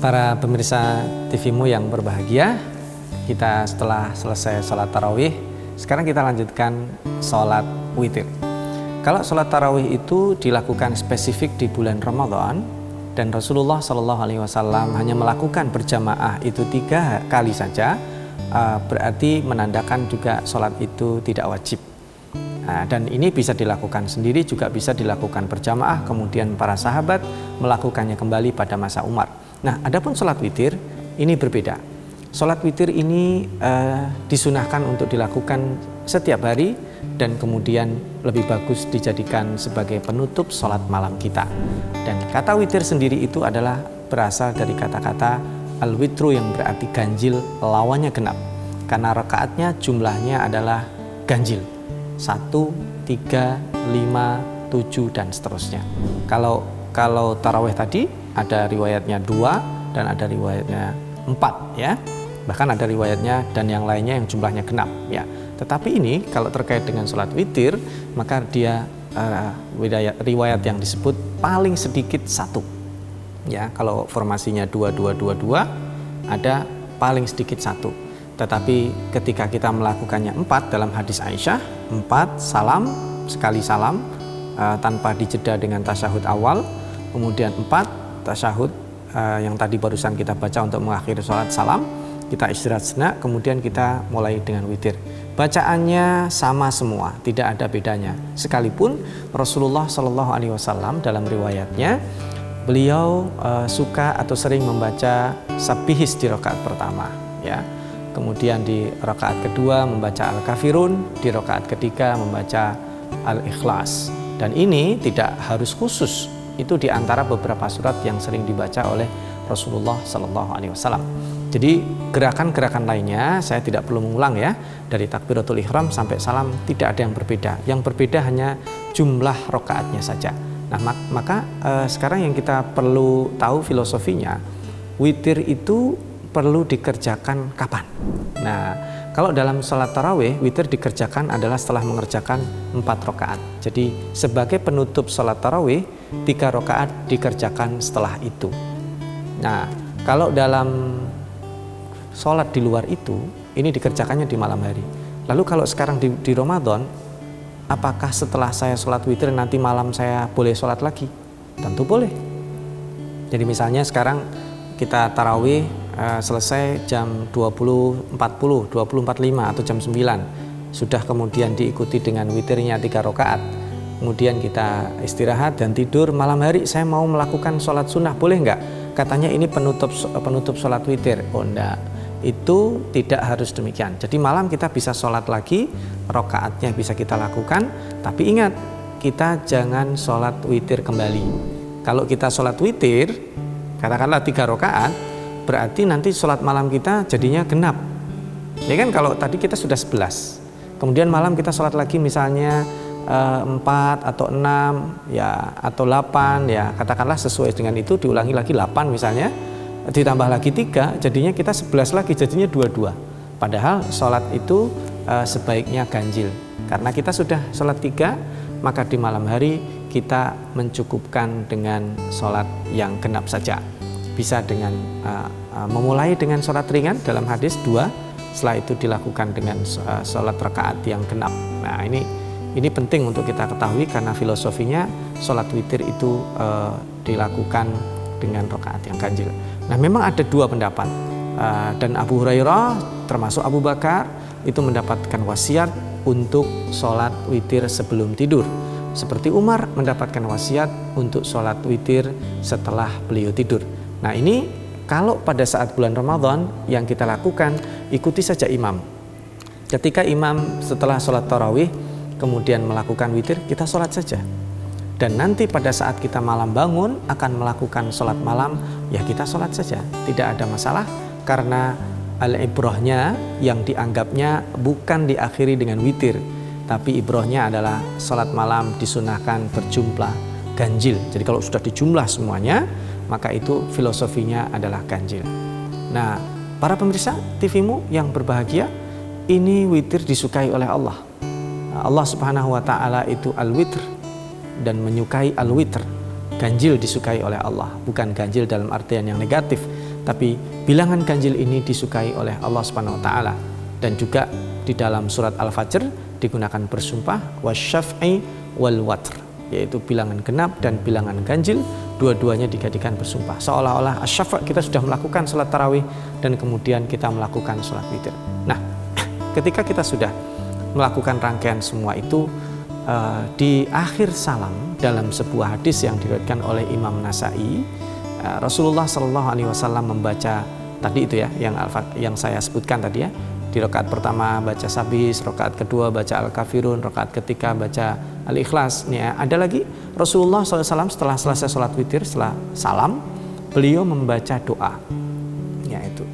Para pemirsa TV-mu yang berbahagia, kita setelah selesai sholat tarawih, sekarang kita lanjutkan sholat witir. Kalau sholat tarawih itu dilakukan spesifik di bulan Ramadan, dan Rasulullah SAW hanya melakukan berjamaah itu 3 kali saja, berarti menandakan juga sholat itu tidak wajib. Dan ini bisa dilakukan sendiri, juga bisa dilakukan berjamaah, kemudian para sahabat melakukannya kembali pada masa Umar. Nah, adapun sholat witir ini berbeda. Sholat witir ini disunahkan untuk dilakukan setiap hari, dan kemudian lebih bagus dijadikan sebagai penutup sholat malam kita. Dan kata witir sendiri itu adalah berasal dari kata-kata al-witru yang berarti ganjil, lawannya genap. Karena rakaatnya jumlahnya adalah ganjil. 1, 3, 5, 7 dan seterusnya. Kalau tarawih tadi ada riwayatnya 2 dan ada riwayatnya 4 ya. Bahkan ada riwayatnya dan yang lainnya yang jumlahnya genap ya. Tetapi ini kalau terkait dengan sholat witir, maka dia riwayat yang disebut paling sedikit 1 ya. Kalau formasinya 2, 2, 2, 2 ada paling sedikit 1. Tetapi ketika kita melakukannya 4 dalam hadis Aisyah, 4 salam, sekali salam tanpa dijeda dengan tasyahud awal, kemudian 4 tasyahud yang tadi barusan kita baca untuk mengakhiri sholat salam, kita istirahat sejenak, kemudian kita mulai dengan witir. Bacaannya sama semua, tidak ada bedanya. Sekalipun Rasulullah SAW dalam riwayatnya, beliau suka atau sering membaca sabihis di rakaat pertama ya. Kemudian di rakaat kedua membaca Al-Kafirun, di rakaat ketiga membaca Al-Ikhlas. Dan ini tidak harus khusus, itu di antara beberapa surat yang sering dibaca oleh Rasulullah SAW. Jadi gerakan-gerakan lainnya saya tidak perlu mengulang ya, dari takbiratul ihram sampai salam tidak ada yang berbeda. Yang berbeda hanya jumlah rakaatnya saja. Nah maka sekarang yang kita perlu tahu filosofinya, witir itu perlu dikerjakan kapan? Nah, kalau dalam sholat tarawih, witir dikerjakan adalah setelah mengerjakan 4 rakaat. Jadi sebagai penutup sholat tarawih, 3 rakaat dikerjakan setelah itu. Nah, kalau dalam sholat di luar itu, ini dikerjakannya di malam hari. Lalu kalau sekarang di Ramadan, apakah setelah saya sholat witir nanti malam saya boleh sholat lagi? Tentu boleh. Jadi misalnya sekarang kita tarawih selesai jam 20.40, 20.45 atau jam 9. Sudah kemudian diikuti dengan witirnya 3 rakaat. Kemudian kita istirahat dan tidur, malam hari saya mau melakukan sholat sunnah, boleh nggak? Katanya ini penutup sholat witir. Oh enggak, itu tidak harus demikian. Jadi malam kita bisa sholat lagi, rakaatnya bisa kita lakukan. Tapi ingat, kita jangan sholat witir kembali. Kalau kita sholat witir, katakanlah 3 rakaat, berarti nanti sholat malam kita jadinya genap. Ya kan, kalau tadi kita sudah 11, kemudian malam kita sholat lagi misalnya 4 atau 6 ya, atau 8 ya, katakanlah sesuai dengan itu diulangi lagi 8 misalnya, ditambah lagi 3, jadinya kita 11 lagi, jadinya 22. Padahal sholat itu sebaiknya ganjil. Karena kita sudah sholat 3, maka di malam hari kita mencukupkan dengan sholat yang genap saja. Bisa dengan memulai dengan sholat ringan dalam hadis 2, setelah itu dilakukan dengan sholat rakaat yang genap. Nah ini penting untuk kita ketahui, karena filosofinya sholat witir itu dilakukan dengan rakaat yang ganjil. Nah memang ada 2 pendapat, dan Abu Hurairah termasuk Abu Bakar itu mendapatkan wasiat untuk sholat witir sebelum tidur, seperti Umar mendapatkan wasiat untuk sholat witir setelah beliau tidur. Nah ini kalau pada saat bulan Ramadan yang kita lakukan, ikuti saja imam. Ketika imam setelah sholat tarawih kemudian melakukan witir, kita sholat saja. Dan nanti pada saat kita malam bangun akan melakukan sholat malam, ya kita sholat saja. Tidak ada masalah, karena al-ibrahnya yang dianggapnya bukan diakhiri dengan witir, tapi ibrahnya adalah sholat malam disunahkan berjumlah ganjil. Jadi kalau sudah dijumlah semuanya, maka itu filosofinya adalah ganjil. Nah, para pemirsa TV-mu yang berbahagia, ini witir disukai oleh Allah. Allah Subhanahu wa Ta'ala itu al-witr dan menyukai al-witr. Ganjil disukai oleh Allah, bukan ganjil dalam artian yang negatif, Tapi bilangan ganjil ini disukai oleh Allah Subhanahu wa taala, dan juga di dalam surat Al-Fajr digunakan bersumpah wasyaf'i wal watr, yaitu bilangan genap dan bilangan ganjil, dua-duanya dijadikan bersumpah. Seolah-olah asy-syafa' kita sudah melakukan salat tarawih dan kemudian kita melakukan salat witir. Nah, ketika kita sudah melakukan rangkaian semua itu, di akhir salam dalam sebuah hadis yang diriwayatkan oleh Imam Nasai, Rasulullah Shallallahu Alaihi Wasallam membaca tadi itu ya, yang saya sebutkan tadi ya. Di rakaat pertama baca Sabis, rakaat kedua baca Al-Kafirun, rakaat ketiga baca Al-Ikhlas. Nih, ada lagi Rasulullah SAW setelah selesai sholat witir, setelah salam, beliau membaca doa, yaitu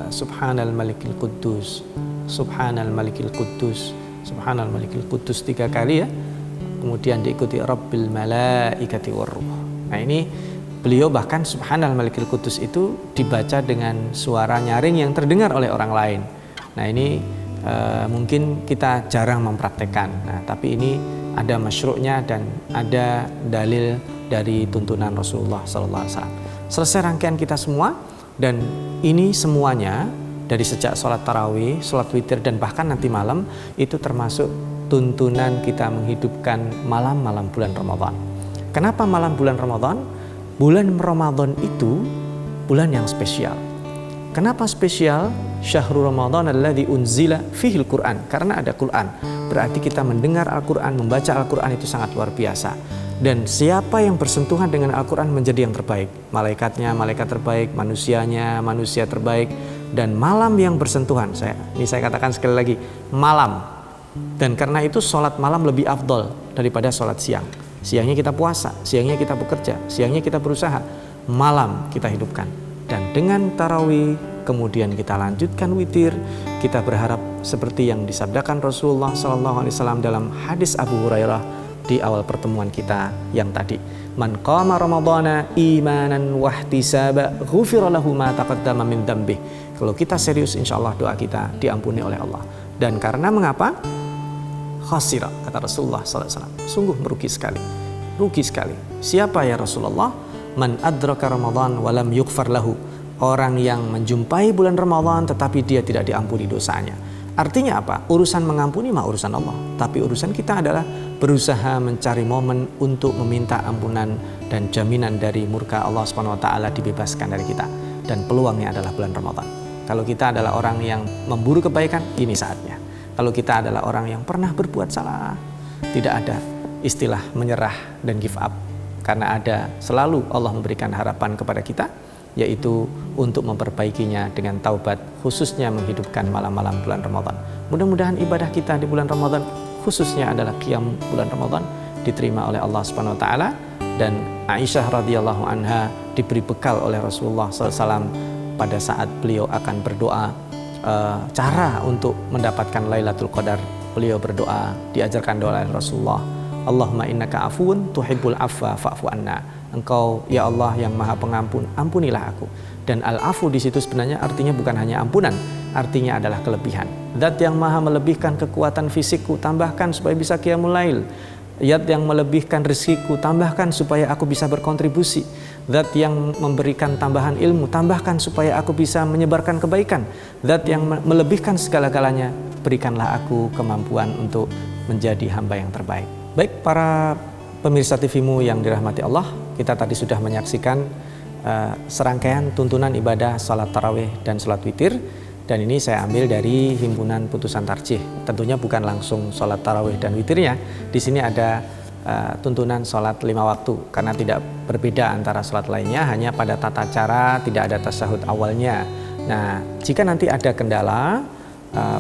Subhanal Malikil Quddus, Subhanal Malikil Quddus, Subhanal Malikil Quddus 3 kali ya. Kemudian diikuti Rabbil Malaikati Warruh. Nah, ini beliau bahkan Subhanal Malikil Quddus itu dibaca dengan suara nyaring yang terdengar oleh orang lain. Nah, ini mungkin kita jarang mempraktekkan. Nah, tapi ini ada masyru'nya dan ada dalil dari tuntunan Rasulullah SAW. Selesai rangkaian kita semua, dan ini semuanya dari sejak sholat tarawih, sholat witir, dan bahkan nanti malam, itu termasuk tuntunan kita menghidupkan malam-malam bulan Ramadan. Kenapa malam bulan Ramadan? Bulan Ramadan itu bulan yang spesial. Kenapa spesial? Syahrul Ramadan alladzi unzila fihil Quran. Karena ada Quran. Berarti kita mendengar Al-Quran, membaca Al-Quran itu sangat luar biasa. Dan siapa yang bersentuhan dengan Al-Quran menjadi yang terbaik. Malaikatnya malaikat terbaik, manusianya manusia terbaik. Dan malam yang bersentuhan, saya katakan sekali lagi, malam. Dan karena itu sholat malam lebih afdol daripada sholat siang. Siangnya kita puasa, siangnya kita bekerja, siangnya kita berusaha. Malam kita hidupkan. Dan dengan tarawih, kemudian kita lanjutkan witir, kita berharap seperti yang disabdakan Rasulullah SAW dalam hadis Abu Hurairah di awal pertemuan kita yang tadi. Man qama ramadhana imanan wahtisaba ghufira lahu ma taqaddama min dzambih. Kalau kita serius, insya Allah doa kita diampuni oleh Allah. Dan karena mengapa? Khasira, kata Rasulullah SAW. Sungguh merugi sekali. Rugi sekali. Siapa ya Rasulullah? Man adraka Ramadan walam yughfar lahu. Orang yang menjumpai bulan Ramadan tetapi dia tidak diampuni dosanya. Artinya apa? Urusan mengampuni mah urusan Allah. Tapi urusan kita adalah berusaha mencari momen untuk meminta ampunan dan jaminan dari murka Allah Subhanahu wa taala dibebaskan dari kita. Dan peluangnya adalah bulan Ramadan. Kalau kita adalah orang yang memburu kebaikan, ini saatnya. Kalau kita adalah orang yang pernah berbuat salah, tidak ada istilah menyerah dan give up. Karena ada selalu Allah memberikan harapan kepada kita, yaitu untuk memperbaikinya dengan taubat, khususnya menghidupkan malam-malam bulan Ramadan. Mudah-mudahan ibadah kita di bulan Ramadan, khususnya adalah qiyam bulan Ramadan, diterima oleh Allah Subhanahu wa taala. Dan Aisyah radhiyallahu anha diberi bekal oleh Rasulullah SAW pada saat beliau akan berdoa, cara untuk mendapatkan Lailatul Qadar. Beliau berdoa, diajarkan doa oleh Rasulullah, Allahumma innaka afuun tuhibbul afwa fa'fu anna. Engkau ya Allah yang maha pengampun, ampunilah aku. Dan al-afu di situ sebenarnya artinya bukan hanya ampunan, artinya adalah kelebihan. Zat yang maha melebihkan kekuatan fisikku, tambahkan supaya bisa qiyamul lail. Zat yang melebihkan rezekiku, tambahkan supaya aku bisa berkontribusi. Zat yang memberikan tambahan ilmu, tambahkan supaya aku bisa menyebarkan kebaikan. Zat yang melebihkan segala-galanya, berikanlah aku kemampuan untuk menjadi hamba yang terbaik. Baik para pemirsa TV-mu yang dirahmati Allah, kita tadi sudah menyaksikan serangkaian tuntunan ibadah salat tarawih dan salat witir. Dan ini saya ambil dari Himpunan Putusan Tarjih. Tentunya bukan langsung salat tarawih dan witirnya. Di sini ada tuntunan salat 5 waktu, karena tidak berbeda antara salat lainnya, hanya pada tata cara tidak ada tasyahud awalnya. Nah, jika nanti ada kendala,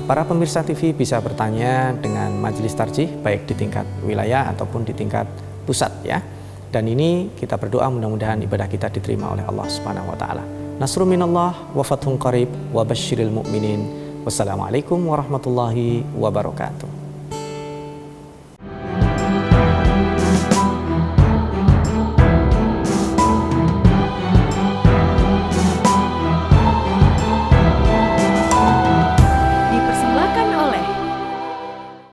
para pemirsa TV bisa bertanya dengan majelis tarjih, baik di tingkat wilayah ataupun di tingkat pusat ya. Dan ini kita berdoa mudah-mudahan ibadah kita diterima oleh Allah Subhanahu wa taala. Nasrun minallah wa fathun qarib wa basyiril mu'minin. Wassalamualaikum warahmatullahi wabarakatuh. Dipersembahkan oleh